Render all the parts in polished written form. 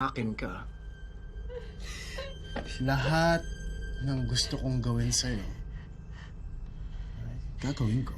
Akin ka. Lahat ng gusto kong gawin sa'yo, gagawin ko.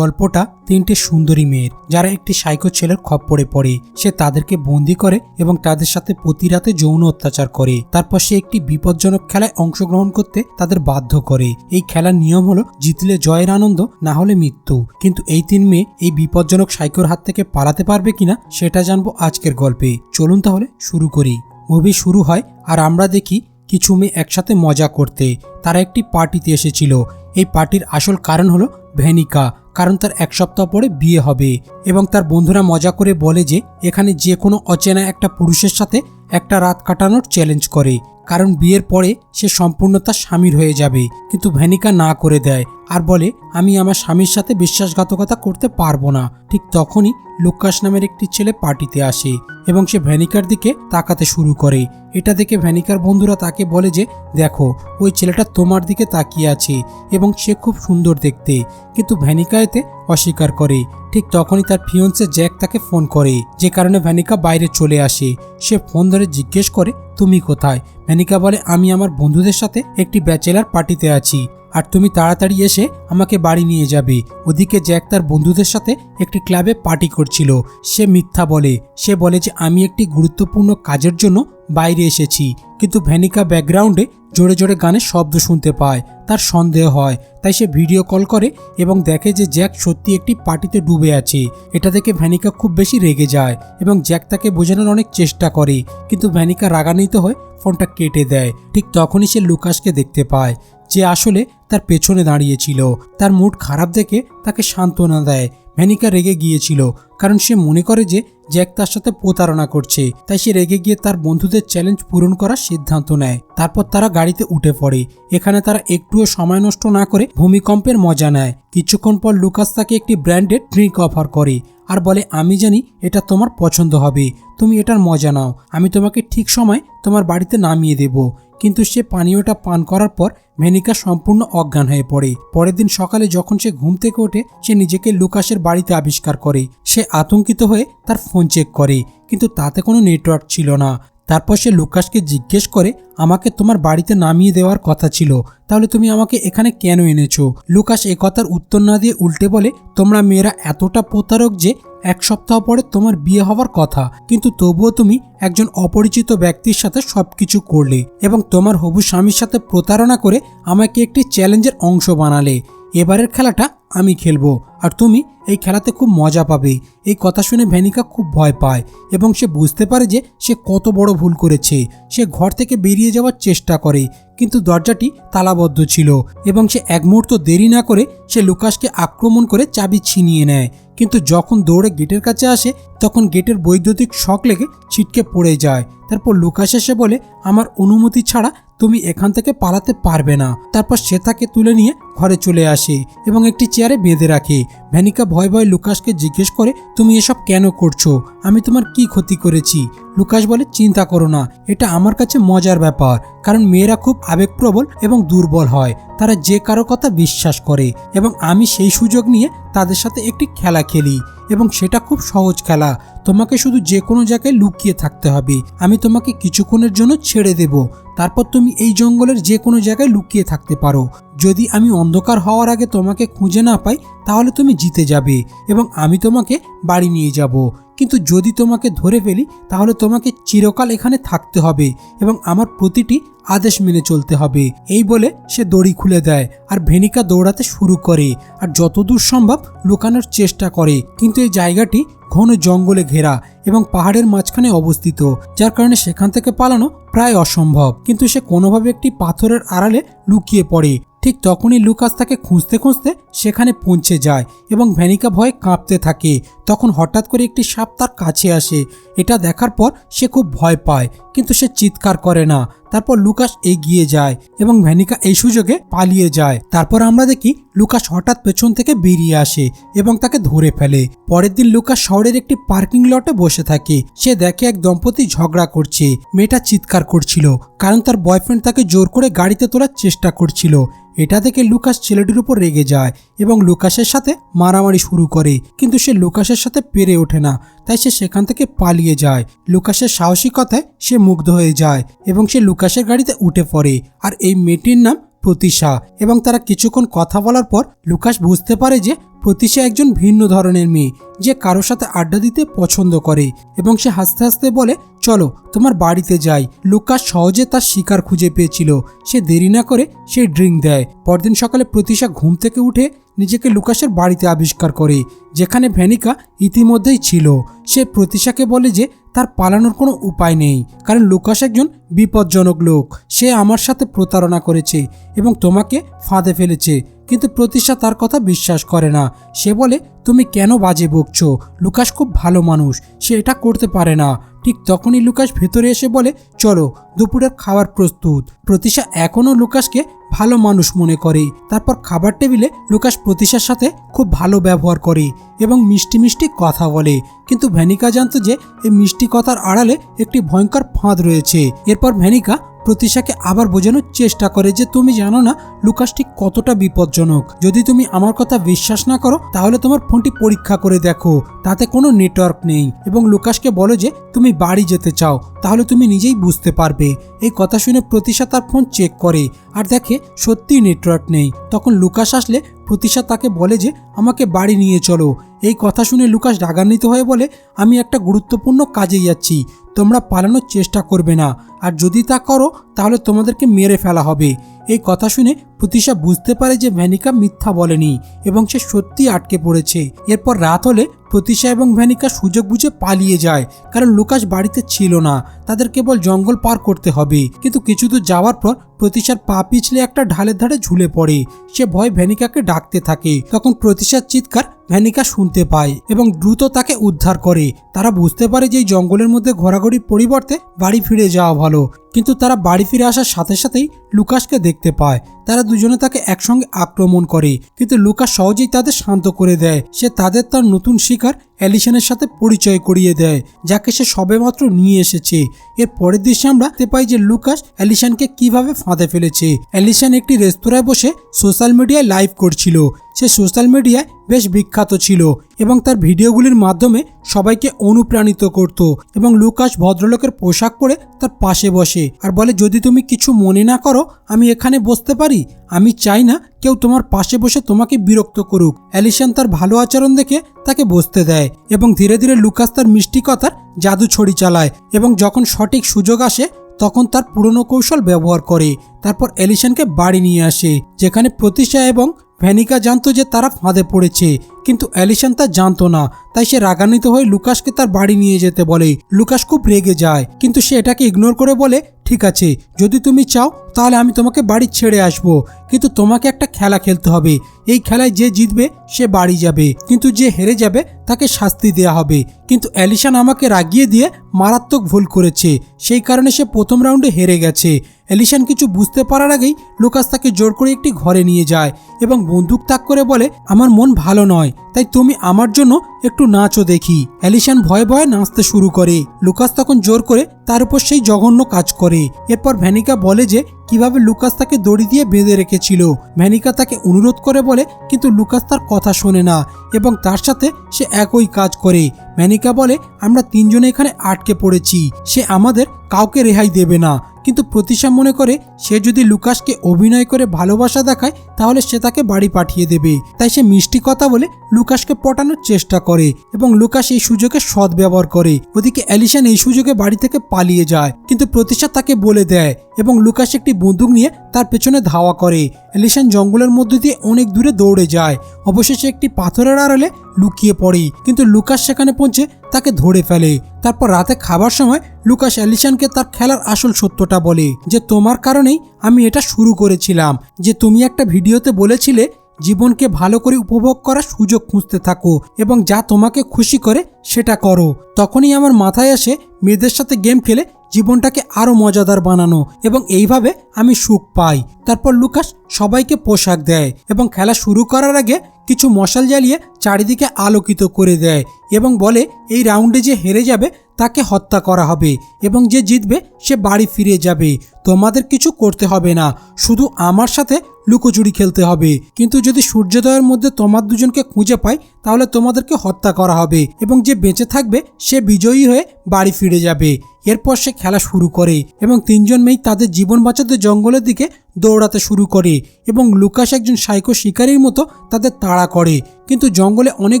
গল্পটা তিনটে সুন্দরী মেয়ের, যারা একটি সাইকো ছেলের খপ্পরে পড়ে। সে তাদেরকে বন্দি করে এবং তাদের সাথে প্রতি রাতে যৌন অত্যাচার করে। তারপর সে একটি বিপজ্জনক খেলায় অংশগ্রহণ করতে তাদের বাধ্য করে। এই খেলার নিয়ম হলো জিতলে জয়ের আনন্দ, না হলে মৃত্যু। কিন্তু এই তিন মেয়ে এই বিপজ্জনক সাইকোর হাত থেকে পালাতে পারবে কিনা সেটা জানবো আজকের গল্পে। চলুন তাহলে শুরু করি। মুভি শুরু হয় আর আমরা দেখি কিছু মেয়ে একসাথে মজা করতে। তারা একটি পার্টিতে এসেছিল। এই পার্টির আসল কারণ হলো ভেনিকা, কারণ তার এক সপ্তাহ পরে বিয়ে হবে এবং তার বন্ধুরা মজা করে বলে যে এখানে যে কোনো অচেনা একটা পুরুষের সাথে একটা রাত কাটানোর চ্যালেঞ্জ করে, কারণ বিয়ের পরে সে সম্পূর্ণ তার স্বামীর হয়ে যাবে। কিন্তু ভেনিকা না করে দেয় আর বলে আমি আমার স্বামীর সাথে বিশ্বাসঘাতকতা করতে পারবো না। ঠিক তখনই লুকাস নামের একটি ছেলে পার্টিতে আসে এবং সে ভেনিকার দিকে তাকাতে শুরু করে। এটা দেখে ভেনিকার বন্ধুরা তাকে বলে যে দেখো, ওই ছেলেটা তোমার দিকে তাকিয়ে আছে এবং সে খুব সুন্দর দেখতে। কিন্তু ভেনিকা এতে অস্বীকার করে। ঠিক তখনই তার ফিয়ন্সে জ্যাক তাকে ফোন করে, যে কারণে ভেনিকা বাইরে চলে আসে। সে ফোন ধরে জিজ্ঞেস করে তুমি কোথায়। ভেনিকা বলে আমি আমার বন্ধুদের সাথে একটি ব্যাচেলার পার্টিতে আছি আর তুমি তাড়াতাড়ি এসে আমাকে বাড়ি নিয়ে যাবে। ওদিকে জ্যাক তার বন্ধুদের সাথে একটি ক্লাবে পার্টি করছিল। সে মিথ্যা বলে। সে বলে যে আমি একটি গুরুত্বপূর্ণ কাজের জন্য বাইরে এসেছি। কিন্তু ভেনিকা ব্যাকগ্রাউন্ডে জোরে জোরে গানের শব্দ শুনতে পায়। তার সন্দেহ হয়, তাই সে ভিডিও কল করে এবং দেখে যে জ্যাক সত্যি একটি পার্টিতে ডুবে আছে। এটা দেখে ভেনিকা খুব বেশি রেগে যায় এবং জ্যাক তাকে বোঝানোর অনেক চেষ্টা করে, কিন্তু ভেনিকা রাগান্বিত হয়ে ফোনটা কেটে দেয়। ঠিক তখনই সে লুকাসকে দেখতে পায়, যে আসলে তার পেছনে দাঁড়িয়েছিল। তার মুড খারাপ দেখে তাকে সান্ত্বনা দেয়। ভেনিকা রেগে গিয়েছিল কারণ সে মনে করে যে জ্যাক তার সাথে প্রতারণা করছে, তাই সে রেগে গিয়ে তার বন্ধুদের চ্যালেঞ্জ পূরণ করার সিদ্ধান্ত নেয়। তারপর তারা গাড়িতে উঠে পড়ে। এখানে তারা একটুও সময় নষ্ট না করে ভূমিকম্পের মজা নেয়। কিছুক্ষণ পর লুকাস তাকে একটি ব্র্যান্ডেড ড্রিঙ্ক অফার করে আর বলে আমি জানি এটা তোমার পছন্দ হবে, তুমি এটার মজা নাও, আমি তোমাকে ঠিক সময় তোমার বাড়িতে নামিয়ে দেব। কিন্তু সে পানীয়টা পান করার পর ভেনিকা সম্পূর্ণ অজ্ঞান হয়ে পড়ে। পরের দিন সকালে যখন সে ঘুম থেকে ওঠে, সে নিজেকে লুকাসের বাড়িতে আবিষ্কার করে। সে আতঙ্কিত হয়ে তার ফোন চেক করে, কিন্তু তাতে কোনো নেটওয়ার্ক ছিল না। তারপর সে লুকাসকে জিজ্ঞেস করে আমাকে তোমার বাড়িতে নামিয়ে দেওয়ার কথা ছিল, তাহলে তুমি আমাকে এখানে কেন এনেছো? লুকাস একথার উত্তর না দিয়ে উল্টে বলে তোমরা মেয়েরা এতটা প্রতারক যে এক সপ্তাহ পরে তোমার বিয়ে হওয়ার কথা, কিন্তু তবুও তুমি একজন অপরিচিত ব্যক্তির সাথে সবকিছু করলে এবং তোমার হবু স্বামীর সাথে প্রতারণা করে আমাকে একটি চ্যালেঞ্জের অংশ বানালে। এবারের খেলাটা আমি খেলবো আর তুমি এই খেলাতে খুব মজা পাবে। এই কথা শুনে ভেনিকা খুব ভয় পায় এবং সে বুঝতে পারে যে সে কত বড় ভুল করেছে। সে ঘর থেকে বেরিয়ে যাওয়ার চেষ্টা করে, কিন্তু দরজাটি তালাবদ্ধ ছিল এবং সে এক মুহূর্ত দেরি না করে সে লুকাসকে আক্রমণ করে চাবি ছিনিয়ে নেয়। কিন্তু যখন দৌড়ে গেটের কাছে আসে তখন গেটের বৈদ্যুতিক শক লেগে ছিটকে পড়ে যায়। তারপর লুকাস এসে বলে আমার অনুমতি ছাড়া তুমি এখান থেকে পালাতে পারবে না। তারপর সে তাকে তুলে নিয়ে ঘরে চলে আসে এবং একটি চেয়ারে বেঁধে রাখে। ভেনিকা ভয় ভয় লুকাসকে জিজ্ঞেস করে তুমি এসব কেন করছো, আমি তোমার কি ক্ষতি করেছি? লুকাস বলে চিন্তা করো না, এটা আমার কাছে মজার ব্যাপার, কারণ মেয়েরা খুব আবেগপ্রবল এবং দুর্বল হয়। তারা যে কারো কথা বিশ্বাস করে এবং আমি সেই সুযোগ নিয়ে তাদের সাথে একটি খেলা খেলি এবং সেটা খুব সহজ খেলা। তোমাকে শুধু যে কোনো জায়গায় লুকিয়ে থাকতে হবে। আমি তোমাকে কিছুক্ষণের জন্য ছেড়ে দেব, তারপর তুমি এই জঙ্গলের যে কোনো জায়গায় লুকিয়ে থাকতে পারো। যদি আমি অন্ধকার হওয়ার আগে তোমাকে খুঁজে না পাই তাহলে তুমি জিতে যাবে এবং আমি তোমাকে বাড়ি নিয়ে যাব। কিন্তু যদি তোমাকে ধরে ফেলি তাহলে তোমাকে চিরকাল এখানে থাকতে হবে এবং আমার প্রতিটি আদেশ মেনে চলতে হবে। এই বলে সে দড়ি খুলে দেয় আর ভেনিকা দৌড়াতে শুরু করে আর যতদূর সম্ভব লুকানোর চেষ্টা করে। কিন্তু এই জায়গাটি ঘন জঙ্গলে ঘেরা এবং পাহাড়ের মাঝখানে অবস্থিত, যার কারণে সেখান থেকে পালানো প্রায় অসম্ভব। কিন্তু সে কোনোভাবে একটি পাথরের আড়ালে লুকিয়ে পড়ে। ঠিক তখনই লুকাস তাকে খুঁজতে খুঁজতে সেখানে পৌঁছে যায় এবং ভেনিকা ভয়ে কাঁপতে থাকে। তখন হঠাৎ করে একটি সাপ তার কাছে আসে। এটা দেখার পর সে খুব ভয় পায়, কিন্তু সে চিৎকার করে না। তারপর লুকাস এগিয়ে যায় এবং ভেনিকা এই সুযোগে পালিয়ে যায়। তারপর আমরা দেখি লুকাস হঠাৎ পেছন থেকে বেরিয়ে আসে এবং তাকে ধরে ফেলে। পরের দিন লুকাস শহরের একটি পার্কিং লটে বসে থাকে। সে দেখে এক দম্পতি ঝগড়া করছে। মেয়েটা চিৎকার করছিল কারণ তার বয়ফ্রেন্ড তাকে জোর করে গাড়িতে তোলার চেষ্টা করছিল। এটা দেখে লুকাস ছেলেটির উপর রেগে যায় এবং লুকাসের সাথে মারামারি শুরু করে, কিন্তু সে লুকাসের সাথে পেরে ওঠে না, তাই সে সেখান থেকে পালিয়ে যায়। লুকাসের সাহসিকতায় সে মুগ্ধ হয়ে যায় এবং সে লুকাসের গাড়িতে উঠে পড়ে। আর এই মেয়েটির নাম প্রতিশা। এবং তারা কিছুক্ষণ কথা বলার পর লুকাস বুঝতে পারে যে প্রতিশা একজন ভিন্ন ধরনের মেয়ে, যে কারোর সাথে আড্ডা দিতে পছন্দ করে। এবং সে হাসতে হাসতে বলে, চলো তোমার বাড়িতে যাই। লুকাস সহজে তার শিকার খুঁজে পেয়েছিল। সে দেরি না করে সেই ড্রিঙ্ক দেয়। পরদিন সকালে প্রতিশা ঘুম থেকে উঠে নিজেকে লুকাসের বাড়িতে আবিষ্কার করে, যেখানে ভ্যানিকা ইতিমধ্যেই ছিল। সে প্রতিশাকে বলে যে তার পালানোর কোনো উপায় নেই, কারণ লুকাস একজন বিপজ্জনক লোক। সে আমার সাথে প্রতারণা করেছে এবং তোমাকে ফাঁদে ফেলেছে। কিন্তু প্রতিশা তার কথা বিশ্বাস করে না। সে বলে, তুমি কেন বাজে বকছো? লুকাস খুব ভালো মানুষ, সে এটা করতে পারে না। ঠিক তখনই লুকাস ভেতরে এসে বলে, চলো দুপুরের খাবার প্রস্তুত। প্রতিশা এখনও লুকাসকে ভালো মানুষ মনে করে। তারপর খাবার টেবিলে লুকাস প্রতিশার সাথে খুব ভালো ব্যবহার করে এবং মিষ্টি মিষ্টি কথা বলে। কিন্তু ভ্যানিকা জানতো যে এই মিষ্টি কথার আড়ালে একটি ভয়ঙ্কর ফাঁদ রয়েছে। এরপর ভ্যানিকা প্রতিশাকে আবার বোঝানোর চেষ্টা করে যে তুমি জানো না লুকাস ঠিক কতটা বিপজ্জনক। যদি তুমি আমার কথা বিশ্বাস না করো তাহলে তোমার ফোনটি পরীক্ষা করে দেখো, তাতে কোনো নেটওয়ার্ক নেই। এবং লুকাসকে বলো যে তুমি বাড়ি যেতে চাও, তাহলে তুমি নিজেই বুঝতে পারবে। এই কথা শুনে প্রতিশা তার ফোন চেক করে আর দেখে সত্যিই নেটওয়ার্ক নেই। তখন লুকাস আসলে প্রতিশা তাকে বলে যে আমাকে বাড়ি নিয়ে চলো। এই কথা শুনে লুকাস রাগান্বিত হয়ে বলে, আমি একটা গুরুত্বপূর্ণ কাজে যাচ্ছি, তোমরা পালানোর চেষ্টা করবে না, আর যদি তা করো তাহলে তোমাদেরকে মেরে ফেলা হবে। এই কথা শুনে প্রতিশা বুঝতে পারে যে ভ্যানিকা মিথ্যা বলেনি এবং সে সত্যি আটকে পড়েছে। এরপর রাত হলে প্রতিশা এবং ভ্যানিকা সুযোগ বুঝে পালিয়ে যায়, কারণ লুকাস বাড়িতে ছিল না। তাদের কেবল জঙ্গল পার করতে হবে। কিন্তু কিছু দূর যাওয়ার পর প্রতিশার পা পিছলে একটা ঢালের ধারে ঝুলে পড়ে। সে ভয় ভ্যানিকাকে ডাকতে থাকে। তখন প্রতিশার চিৎকার ভ্যানিকা শুনতে পায় এবং দ্রুত তাকে উদ্ধার করে। তারা বুঝতে পারে যে এই জঙ্গলের মধ্যে ঘোরাঘুরির পরিবর্তে বাড়ি ফিরে যাওয়া ভালো। কিন্তু তারা বাড়ি ফিরে আসার সাথে সাথেই লুকাসকে দেখতে পায়। তারা দুজনে তাকে একসঙ্গে আক্রমণ করে, কিন্তু লুকাস সহজেই তাদের শান্ত করে দেয়। সে তাদের তার নতুন শিকার অ্যালিসনের সাথে পরিচয় করিয়ে দেয়, যাকে সে সবেমাত্র নিয়ে এসেছে। এর পরের দৃশ্যে আমরা দেখতে পাই যে লুকাস অ্যালিসনকে কিভাবে ফাঁদে ফেলেছে। অ্যালিসন একটি রেস্তোরাঁয় বসে সোশ্যাল মিডিয়ায় লাইভ করছিল। সে সোশ্যাল মিডিয়ায় বেশ বিখ্যাত ছিল এবং তার ভিডিওগুলির মাধ্যমে সবাইকে অনুপ্রাণিত করত। এবং লুকাস ভদ্রলোকের পোশাক পরে তার পাশে বসে আর বলে, যদি তুমি কিছু মনে না করো আমি এখানে বসতে পারি? আমি চাই না কেউ তোমার পাশে বসে তোমাকে বিরক্ত করুক। অ্যালিসন তার ভালো আচরণ দেখে তাকে বসতে দেয় এবং ধীরে ধীরে লুকাস তার মিষ্টি কথার জাদু ছড়ি চালায় এবং যখন সঠিক সুযোগ আসে তখন তার পুরনো কৌশল ব্যবহার করে। তারপর অ্যালিসনকে বাড়ি নিয়ে আসে, যেখানে প্রতিশা এবং ভ্যানিকা জানতো যে তারা ফাঁদে পড়েছে, কিন্তু অ্যালিসন তা জানতো না। তাই সে রাগান্বিত হয়ে লুকাসকে তার বাড়ি নিয়ে যেতে বলে। লুকাস খুব রেগে যায়, কিন্তু সে এটাকে ইগনোর করে বলে, ঠিক আছে, যদি তুমি চাও তাহলে আমি তোমাকে বাড়ি ছেড়ে আসবো, কিন্তু তোমাকে একটা খেলা খেলতে হবে। এই খেলায় যে জিতবে সে বাড়ি যাবে, কিন্তু যে হেরে যাবে তাকে শাস্তি দেওয়া হবে। কিন্তু অ্যালিসন আমাকে রাগিয়ে দিয়ে মারাত্মক ভুল করেছে, সেই কারণে সে প্রথম রাউন্ডে হেরে গেছে। অ্যালিসন কিছু বুঝতে পারার আগেই লুকাস তাকে জোর করে একটি ঘরে নিয়ে যায় এবং বন্দুক তাক করে বলে, আমার মন ভালো নয়, তাই তুমি আমার জন্য একটু নাচও দেখি। অ্যালিসন ভয়ে ভয়ে নাচতে শুরু করে। লুকাস তখন জোর করে তার উপর সেই জঘন্য কাজ করে। এরপর ভ্যানিকা বলে যে কিভাবে লুকাস তাকে দড়ি দিয়ে বেঁধে রেখেছিল। ভ্যানিকা তাকে অনুরোধ করে বলে, কিন্তু লুকাস তার কথা শোনে না এবং তার সাথে সে একই কাজ করে। ভ্যানিকা বলে, আমরা তিনজনে এখানে আটকে পড়েছি, সে আমাদের কাউকে রেহাই দেবে না। কিন্তু প্রতিশা মনে করে সে যদি লুকাসকে অভিনয় করে ভালোবাসা দেখায় তাহলে সে তাকে বাড়ি পাঠিয়ে দেবে। তাই সে মিষ্টি কথা বলে লুকাসকে পটানোর চেষ্টা করে এবং লুকাস এই সুযোগে সদ্ব্যবহার করে। ওদিকে অ্যালিসন এই সুযোগে বাড়ি থেকে পালিয়ে যায়, কিন্তু প্রতিশা তাকে বলে দেয় এবং লুকাস একটি বন্দুক নিয়ে তার পেছনে ধাওয়া করে। অ্যালিসন জঙ্গলের মধ্য দিয়ে অনেক দূরে দৌড়ে যায়। অবশেষে একটি পাথরের আড়ালে লুকিয়ে পড়ে, কিন্তু লুকাস সেখানে পৌঁছে তাকে ধরে ফেলে। তারপর রাতে খাবার সময় লুকাস অ্যালিসনকে তার খেলার আসল সত্যটা বলে, যে তোমার কারণেই আমি এটা শুরু করেছিলাম। যে তুমি একটা ভিডিওতে বলেছিলে জীবনকে ভালো করে উপভোগ করার সুযোগ খুঁজতে থাকো এবং যা তোমাকে খুশি করে সেটা করো। তখনই আমার মাথায় আসে মেয়েদের সাথে গেম খেলে জীবনটাকে আরো মজাদার বানানো এবং এইভাবে আমি সুখ পাই। তারপর লুকাস সবাইকে পোশাক দেয় এবং খেলা শুরু করার আগে কিছু মশাল জ্বালিয়ে চারিদিকে আলোকিত করে দেয় এবং বলে, এই রাউন্ডে যে হেরে যাবে তাকে হত্যা করা হবে এবং যে জিতবে সে বাড়ি ফিরে যাবে। তোমাদের কিছু করতে হবে না, শুধু আমার সাথে লুকোচুরি খেলতে হবে। কিন্তু যদি সূর্যোদয়ের মধ্যে তোমার দুজনকে খুঁজে পাই তাহলে তোমাদেরকে হত্যা করা হবে এবং যে বেঁচে থাকবে সে বিজয়ী হয়ে বাড়ি ফিরে যাবে। এরপর সে খেলা শুরু করে এবং তিনজন মেয়ে তাদের জীবন বাঁচাতে জঙ্গলের দিকে দৌড়াতে শুরু করে এবং লুকাস একজন সাইকো শিকারীর মতো তাদের তাড়া করে। কিন্তু জঙ্গলে অনেক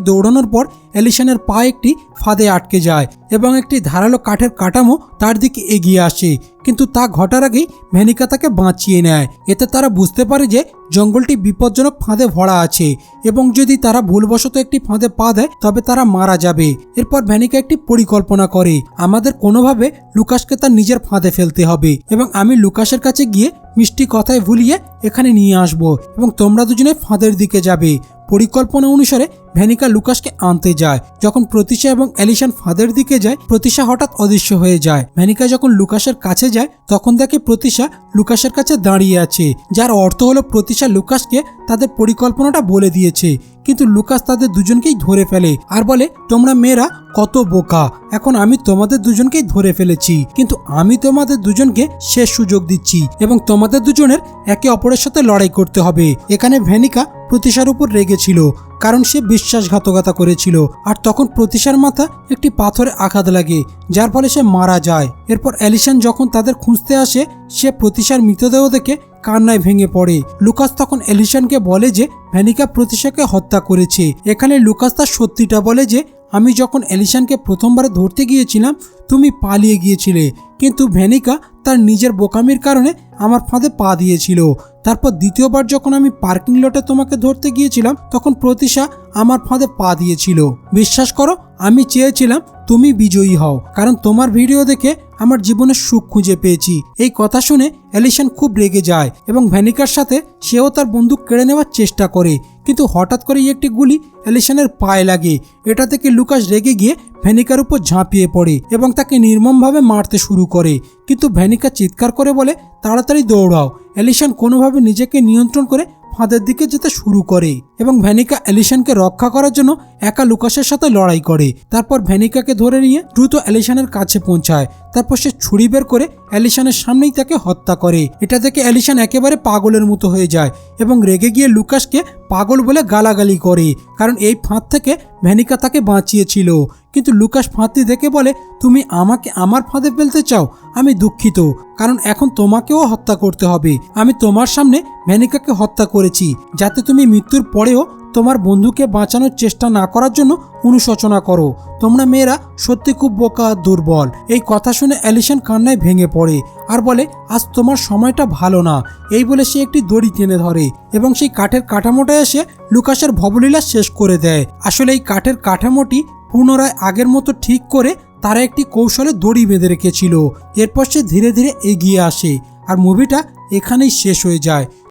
দৌড়ানোর পর অ্যালিসনের পা একটি ফাঁদে আটকে যায় এবং একটি ধারালো কাঠের কাঠামো তার দিকে এগিয়ে আসে। কিন্তু তা ঘটার আগেই ভ্যানিকা তাকে বাঁচিয়ে নেয়। এতে তারা বুঝতে পারে যে জঙ্গলটি বিপজ্জনক ফাঁদে ভরা আছে এবং যদি তারা ভুলবশত একটি ফাঁদে পা দেয় তবে তারা মারা যাবে। এরপর ভ্যানিকা একটি পরিকল্পনা করে, আমাদের কোনোভাবে লুকাসকে তার নিজের ফাঁদে ফেলতে হবে এবং আমি লুকাসের কাছে গিয়ে মিষ্টি কথায় ভুলিয়ে এখানে নিয়ে আসব এবং তোমরা দুজনে ফাঁদের দিকে যাবে। পরিকল্পনা অনুসারে ভ্যানিকা লুকাসকে আনতে যায়। যখন প্রতিশা এবং অ্যালিসন ফাঁদের দিকে যায়, প্রতিশা হঠাৎ অদৃশ্য হয়ে যায়। ভ্যানিকা যখন লুকাসের কাছে যায় তখন দেখে প্রতিশা লুকাসের কাছে দাঁড়িয়ে আছে, যার অর্থ হলো প্রতিশা লুকাসকে তাদের পরিকল্পনাটা বলে দিয়েছে। কিন্তু লুকাস তাদের দুজনকেই ধরে ফেলে আর বলে, তোমরা মেয়েরা কত বোকা, এখন আমি তোমাদের দুজনকেই ধরে ফেলেছি, কিন্তু আমি তোমাদের দুজনকে শেষ সুযোগ দিচ্ছি এবং তোমাদের দুজনের একে অপরের সাথে লড়াই করতে হবে। এখানে ভ্যানিকা প্রতিশার উপর রেগেছিল কারণ সে বিশ্বাসঘাতকতা করেছিল আর তখন প্রতিশার মাথা একটি পাথরে আঘাত লাগে, যার ফলে সে মারা যায়। এরপর অ্যালিসন যখন তাদের খুঁজতে আসে সে প্রতিশার মৃতদেহ দেখে কান্নায় ভেঙে পড়ে। লুকাস তখন অ্যালিসনকে বলে যে ভ্যানিকা প্রতিশাকে হত্যা করেছে। এখানে লুকাস তার সত্যিটা বলে যে আমি যখন অ্যালিসনকে প্রথমবার ধরতে গিয়েছিলাম তুমি পালিয়ে গিয়েছিলে, কিন্তু ভ্যানিকা তার নিজের বোকামির কারণে আমার ফাঁদে পা দিয়েছিল। তারপর দ্বিতীয়বার যখন আমি পার্কিং লটে তোমাকে ধরতে গিয়েছিলাম তখন প্রতিশা আমার ফাঁদে পা দিয়েছিল। বিশ্বাস করো আমি চেয়েছিলাম তুমি বিজয়ী হও, কারণ তোমার ভিডিও দেখে আমার জীবনের সুখ খুঁজে পেয়েছি। এই কথা শুনে অ্যালিসন খুব রেগে যায় এবং ভ্যানিকার সাথে সেও তার বন্দুক কেড়ে নেওয়ার চেষ্টা করে, কিন্তু হঠাৎ করেই একটি গুলি অ্যালিসনের পায়ে লাগে। এটা থেকে লুকাস রেগে গিয়ে ভ্যানিকার উপর ঝাঁপিয়ে পড়ে এবং তাকে নির্মমভাবে মারতে শুরু করে। কিন্তু ভ্যানিকা চিৎকার করে বলে, তাড়াতাড়ি দৌড়াও। অ্যালিসন কোনোভাবে নিজেকে নিয়ন্ত্রণ করে ফাঁদের দিকে যেতে শুরু করে এবং ভ্যানিকা অ্যালিসনকে রক্ষা করার জন্য একা লুকাসের সাথে লড়াই করে। তারপর ভ্যানিকাকে ধরে নিয়ে দ্রুত অ্যালিসনের কাছে পৌঁছায়। তারপর সে ছুরি বের করে অ্যালিসনের সামনেই তাকে হত্যা করে। এটা দেখে অ্যালিসন একেবারে পাগলের মতো হয়ে যায় এবং রেগে গিয়ে লুকাসকে পাগল বলে গালাগালি করে, কারণ এই ফাঁদ থেকে ভ্যানিকা তাকে বাঁচিয়েছিল। কিন্তু লুকাস ফাঁদটি দেখে বলে, তুমি আমাকে আমার ফাঁদে ফেলতে চাও? আমি দুঃখিত, কারণ এখন তোমাকেও হত্যা করতে হবে। আমি তোমার সামনে ভ্যানিকাকে হত্যা করেছি যাতে তুমি মৃত্যুর পরেও তোমার বন্ধুকে বাঁচানোর চেষ্টা না করার জন্য অনুশোচনা করো। তোমরা মেয়েরা সত্যি খুব বোকা আর দুর্বল। এই কথা শুনে অ্যালিসন কান্নায় ভেঙে পড়ে আর বলে, আজ তোমার সময়টা ভালো না। এই বলে সে একটি দড়ি টেনে ধরে এবং সেই কাঠের কাঠামোটা এসে লুকাসের ভবলীলা শেষ করে দেয়। আসলে এই কাঠের কাঠামোটি পুনরায় আগের মতো ঠিক করে তারা একটি কৌশলে দড়ি বেঁধে রেখেছিল। এরপর সে ধীরে ধীরে এগিয়ে আসে আর মুভিটা এখানেই শেষ হয়ে যায়।